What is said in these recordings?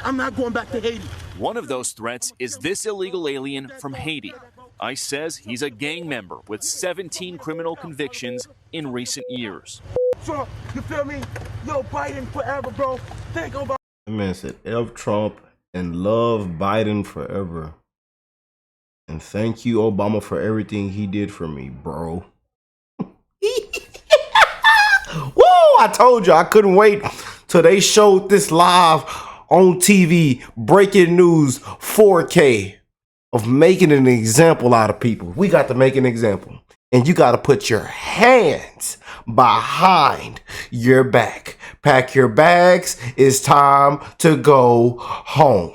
I'm not going back to Haiti. One of those threats is this illegal alien from Haiti. ICE says he's a gang member with 17 criminal convictions in recent years. Trump, you feel me? Yo, Biden forever, bro. Think about. The man said, F Trump and love Biden forever. And thank you, Obama, for everything he did for me, bro. Woo! I told you I couldn't wait till they showed this live on TV, breaking news, 4K, of making an example out of people. We got to make an example. And you got to put your hands behind your back. Pack your bags. It's time to go home.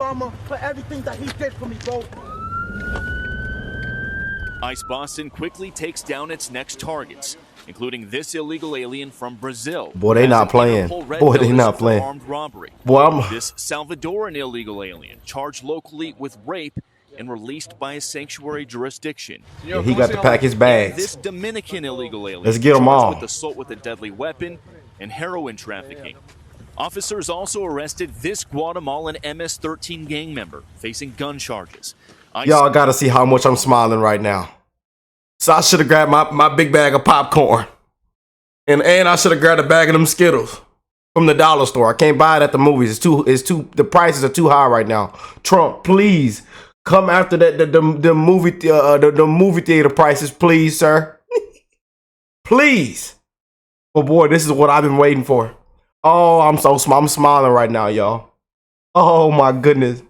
Obama for everything that he did for me, bro. ICE Boston quickly takes down its next targets, including this illegal alien from Brazil. Boy, they not playing. Boy, they not playing. Armed robbery. Boy, This Salvadoran illegal alien charged locally with rape and released by a sanctuary jurisdiction. Yeah, he got to pack his bags. This Dominican illegal alien Let's get them all. with assault with a deadly weapon and heroin trafficking. Officers also arrested this Guatemalan MS-13 gang member facing gun charges. Y'all got to see how much I'm smiling right now. So I should have grabbed my big bag of popcorn. And I should have grabbed a bag of them Skittles from the dollar store. I can't buy it at the movies. The prices are too high right now. Trump, please come after the movie theater prices, please, sir. Please. Oh boy, this is what I've been waiting for. Oh, I'm smiling right now, y'all. Oh my goodness.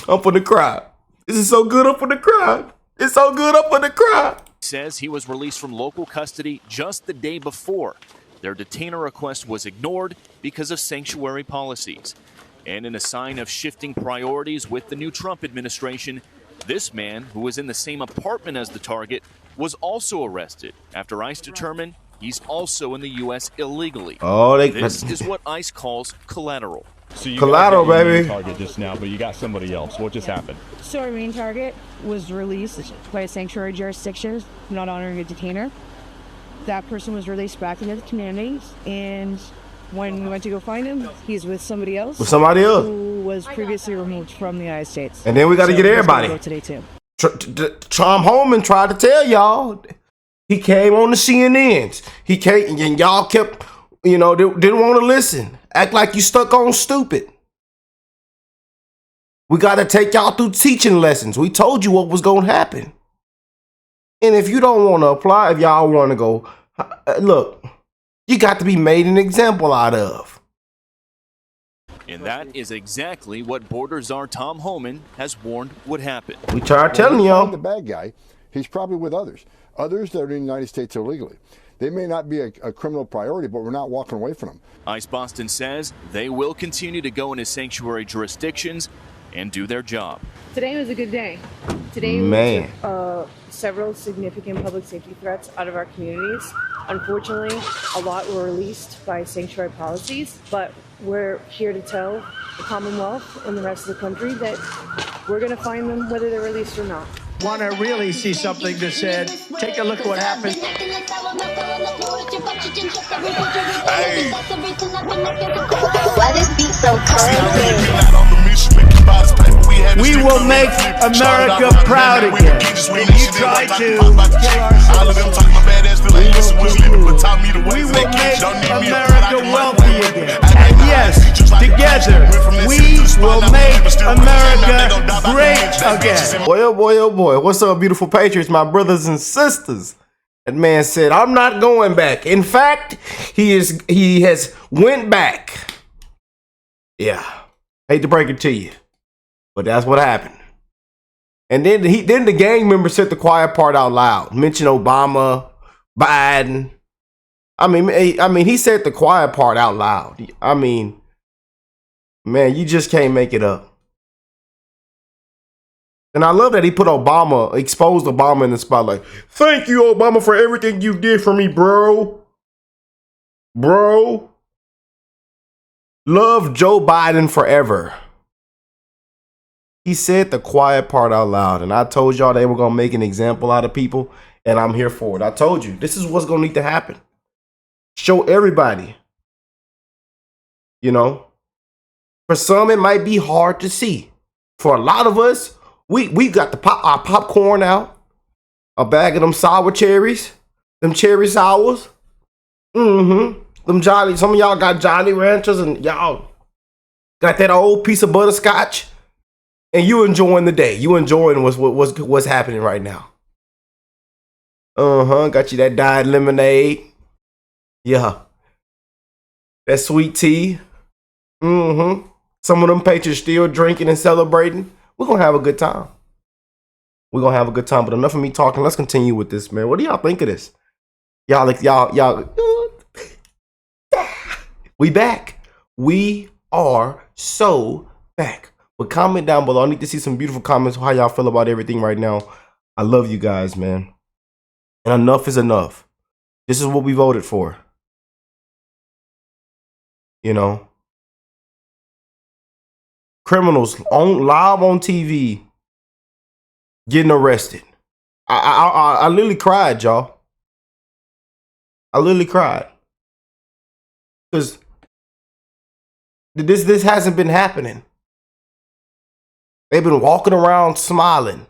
I'm for the cry. This is so good, I'm for the cry. It's so good, I'm for the cry. Says he was released from local custody just the day before. Their detainer request was ignored because of sanctuary policies. And in a sign of shifting priorities with the new Trump administration, this man, who was in the same apartment as the target, was also arrested after ICE determined he's also in the U.S. illegally. Oh, this is what ICE calls collateral. So you collateral, got your baby. Target just now, but you got somebody else. What just happened? So our main target was released by a sanctuary jurisdiction, not honoring a detainer. That person was released back into the community, and when we went to go find him, he's with somebody else. With somebody else. Who was previously removed from the United States. And then we got to get everybody. Go today too. Tom Holman tried to tell y'all. He came on the CNNs. He came, and y'all kept, didn't want to listen. Act like you stuck on stupid. We got to take y'all through teaching lessons. We told you what was going to happen. And if you don't want to apply, if y'all want to go, look, you got to be made an example out of. And that is exactly what Border Czar Tom Homan has warned would happen. We tried telling y'all. The bad guy, he's probably with others that are in the United States illegally. They may not be a criminal priority, but we're not walking away from them. ICE Boston says they will continue to go into sanctuary jurisdictions and do their job. Today was a good day. Today we took several significant public safety threats out of our communities. Unfortunately, a lot were released by sanctuary policies, but we're here to tell the Commonwealth and the rest of the country that we're going to find them whether they're released or not. Want to really see something that said, take a look at what happened. Why this beat so cold? We will make America proud again. And you try to kill our We will make America wealthy again. And yes, together, we will make America great again. Boy, oh boy, oh boy. What's up, beautiful patriots, my brothers and sisters? That man said, I'm not going back. In fact, he has went back. Yeah. Hate to break it to you, but that's what happened. And then the gang member said the quiet part out loud. Mentioned Obama, Biden. I mean, he said the quiet part out loud. I mean, man, you just can't make it up. And I love that he exposed Obama in the spotlight. Thank you, Obama, for everything you did for me, bro. Bro. Love Joe Biden forever. He said the quiet part out loud. And I told y'all they were going to make an example out of people. And I'm here for it. I told you, this is what's going to need to happen. Show everybody. For some, it might be hard to see. For a lot of us, we got our popcorn out, a bag of them sour cherries, them cherry sours. Them Jolly, some of y'all got Jolly Ranchers and y'all got that old piece of butterscotch. And you enjoying the day. You enjoying what's happening right now. Got you that dyed lemonade. Yeah. That sweet tea. Some of them patriots still drinking and celebrating. We're gonna have a good time. We're gonna have a good time. But enough of me talking. Let's continue with this, man. What do y'all think of this? Y'all. We back. We are so back. But comment down below. I need to see some beautiful comments. How y'all feel about everything right now. I love you guys, man. And enough is enough. This is what we voted for. You know. Criminals live on TV getting arrested. I literally cried, y'all. I literally cried. Because this hasn't been happening. They've been walking around smiling.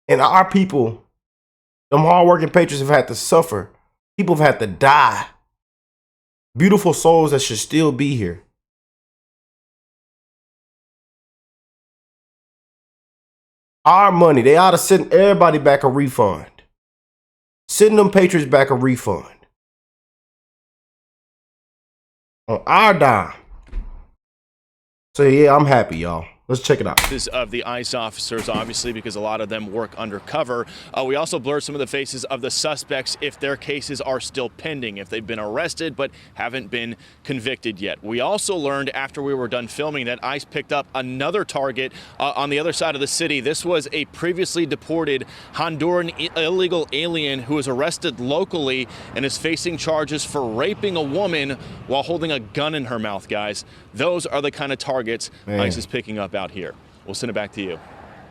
And our people, them hardworking patriots, have had to suffer. People have had to die. Beautiful souls that should still be here. Our money, they ought to send everybody back a refund. Send them patriots back a refund. On our dime. So yeah, I'm happy, y'all. Let's check it out. Of the ICE officers, obviously, because a lot of them work undercover. We also blurred some of the faces of the suspects if their cases are still pending, if they've been arrested but haven't been convicted yet. We also learned after we were done filming that ICE picked up another target on the other side of the city. This was a previously deported Honduran illegal alien who was arrested locally and is facing charges for raping a woman while holding a gun in her mouth, guys. Those are the kind of targets ICE is picking up out here. We'll send it back to you.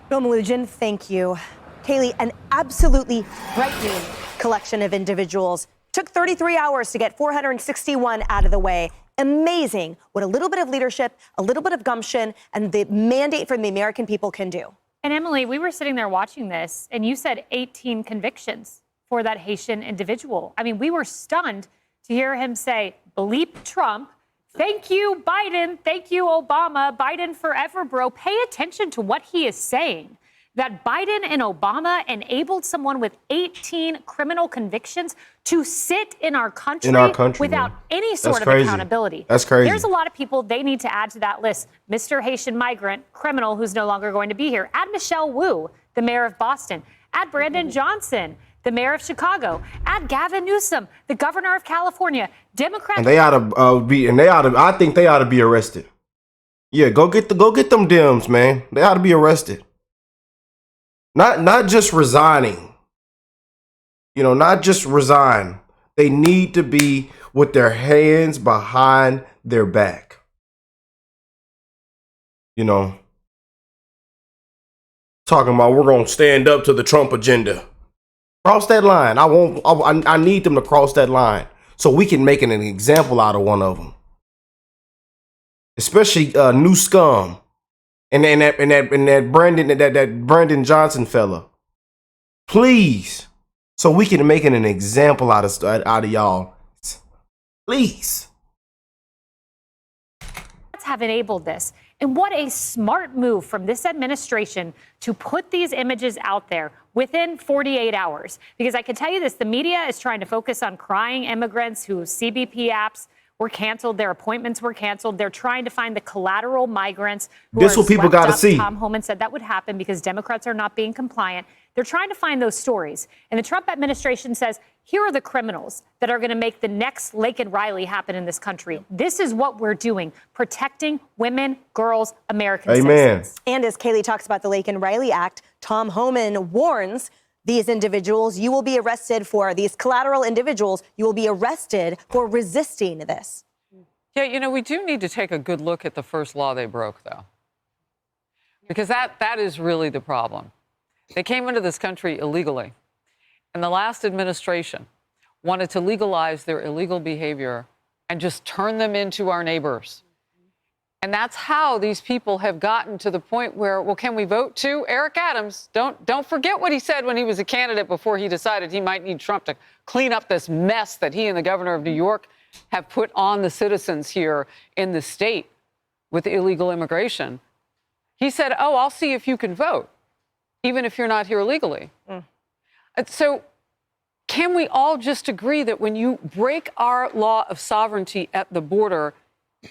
Bill Malugin, thank you. Kaylee, an absolutely frightening collection of individuals. Took 33 hours to get 461 out of the way. Amazing what a little bit of leadership, a little bit of gumption, and the mandate from the American people can do. And Emily, we were sitting there watching this, and you said 18 convictions for that Haitian individual. I mean, we were stunned to hear him say, bleep Trump. Thank you, Biden. Thank you, Obama. Biden forever, bro. Pay attention to what he is saying. That Biden and Obama enabled someone with 18 criminal convictions to sit in our country, without any sort of accountability. That's crazy. There's a lot of people they need to add to that list. Mr. Haitian migrant, criminal who's no longer going to be here. Add Michelle Wu, the mayor of Boston. Add Brandon Johnson, the mayor of Chicago. Add Gavin Newsom, the governor of California. Democrats. And they ought to I think they ought to be arrested. Yeah, go get them Dems, man. They ought to be arrested. Not just resigning. You know, not just resign. They need to be with their hands behind their back. You know, talking about we're going to stand up to the Trump agenda. Cross that line. I need them to cross that line so we can make an example out of one of them. Especially new scum and that Brandon Johnson fella. Please, so we can make an example out of y'all. Please. Have enabled this. And what a smart move from this administration to put these images out there within 48 hours. Because I can tell you this, the media is trying to focus on crying immigrants whose CBP apps were canceled, their appointments were canceled. They're trying to find the collateral migrants who this are what people got to see. Tom Homan said that would happen because Democrats are not being compliant. They're trying to find those stories. And the Trump administration says, here are the criminals that are going to make the next Laken Riley happen in this country. This is what we're doing, protecting women, girls, American citizens. And as Kaylee talks about the Laken Riley Act, Tom Homan warns these individuals, you will be arrested for these collateral individuals. You will be arrested for resisting this. Yeah, you know, we do need to take a good look at the first law they broke, though, because that is really the problem. They came into this country illegally, and the last administration wanted to legalize their illegal behavior and just turn them into our neighbors. And that's how these people have gotten to the point where, well, can we vote too? Eric Adams, don't forget what he said when he was a candidate before he decided he might need Trump to clean up this mess that he and the governor of New York have put on the citizens here in the state with illegal immigration. He said, oh, I'll see if you can vote, even if you're not here legally. So can we all just agree that when you break our law of sovereignty at the border,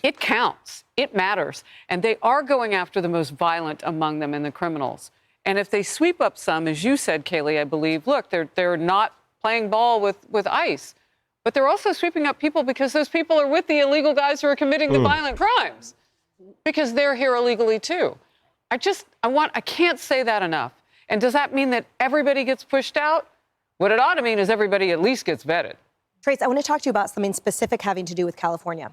it counts, it matters, and they are going after the most violent among them and the criminals. And if they sweep up some, as you said, Kaylee, I believe, look, they're not playing ball with ICE, but they're also sweeping up people because those people are with the illegal guys who are committing the violent crimes because they're here illegally too. I can't say that enough. And does that mean that everybody gets pushed out? What it ought to mean is everybody at least gets vetted. Trace, I want to talk to you about something specific having to do with California.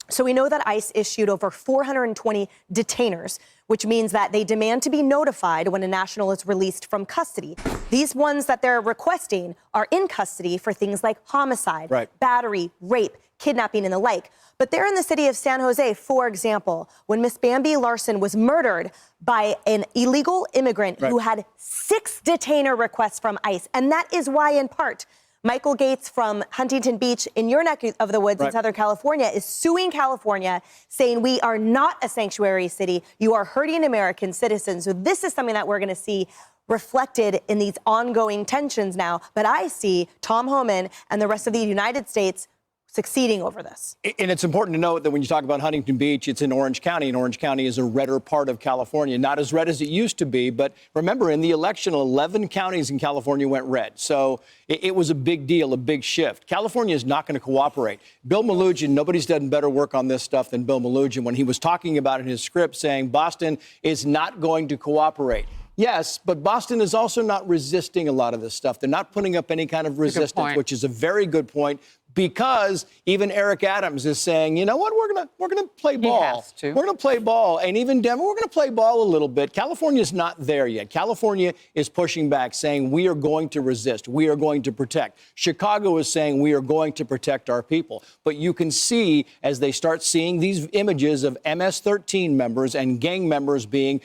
So we know that ICE issued over 420 detainers, which means that they demand to be notified when a national is released from custody. These ones that they're requesting are in custody for things like homicide, battery, rape, kidnapping, and the like. But they're in the city of San Jose, for example, when Miss Bambi Larson was murdered by an illegal immigrant who had 6 detainer requests from ICE. And that is why, in part, Michael Gates from Huntington Beach in your neck of the woods in Southern California is suing California, saying we are not a sanctuary city. You are hurting American citizens. So this is something that we're going to see reflected in these ongoing tensions now. But I see Tom Homan and the rest of the United States succeeding over this. And it's important to note that when you talk about Huntington Beach, it's in Orange County, and Orange County is a redder part of California. Not as red as it used to be, but remember, in the election, 11 counties in California went red. So it was a big deal, a big shift. California is not going to cooperate. Bill Melugin, nobody's done better work on this stuff than Bill Melugin when he was talking about in his script saying Boston is not going to cooperate. Yes, but Boston is also not resisting a lot of this stuff. They're not putting up any kind of resistance, which is a very good point. Because even Eric Adams is saying, you know what, we're gonna play ball. We're gonna play ball, and even Denver, we're gonna play ball a little bit. California's not there yet. California is pushing back, saying we are going to resist, we are going to protect. Chicago is saying we are going to protect our people. But you can see as they start seeing these images of MS-13 members and gang members being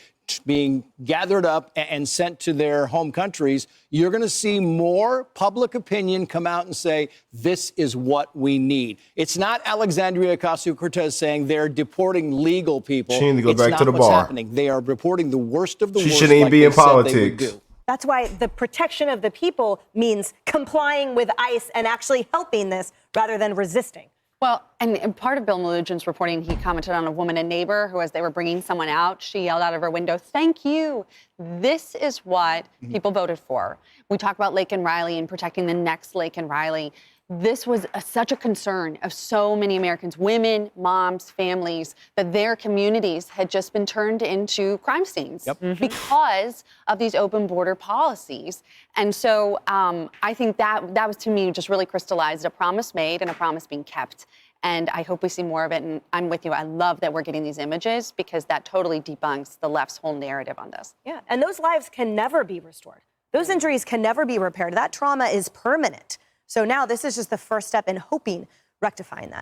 gathered up and sent to their home countries, you're going to see more public opinion come out and say, this is what we need. It's not Alexandria Ocasio-Cortez saying they're deporting legal people. She needs to go it's back not to the what's bar. happening. They are reporting the worst of the worst. She shouldn't even be in politics. That's why the protection of the people means complying with ICE and actually helping this rather than resisting. Well, and part of Bill Melugin's reporting, he commented on a woman, a neighbor, who, as they were bringing someone out, she yelled out of her window, "Thank you." This is what people voted for. We talk about Laken Riley and protecting the next Laken Riley. This was such a concern of so many Americans, women, moms, families, that their communities had just been turned into crime scenes because of these open border policies. And so I think that was, to me, just really crystallized a promise made and a promise being kept. And I hope we see more of it. And I'm with you. I love that we're getting these images because that totally debunks the left's whole narrative on this. Yeah, and those lives can never be restored. Those injuries can never be repaired. That trauma is permanent. So now this is just the first step in hoping rectifying that.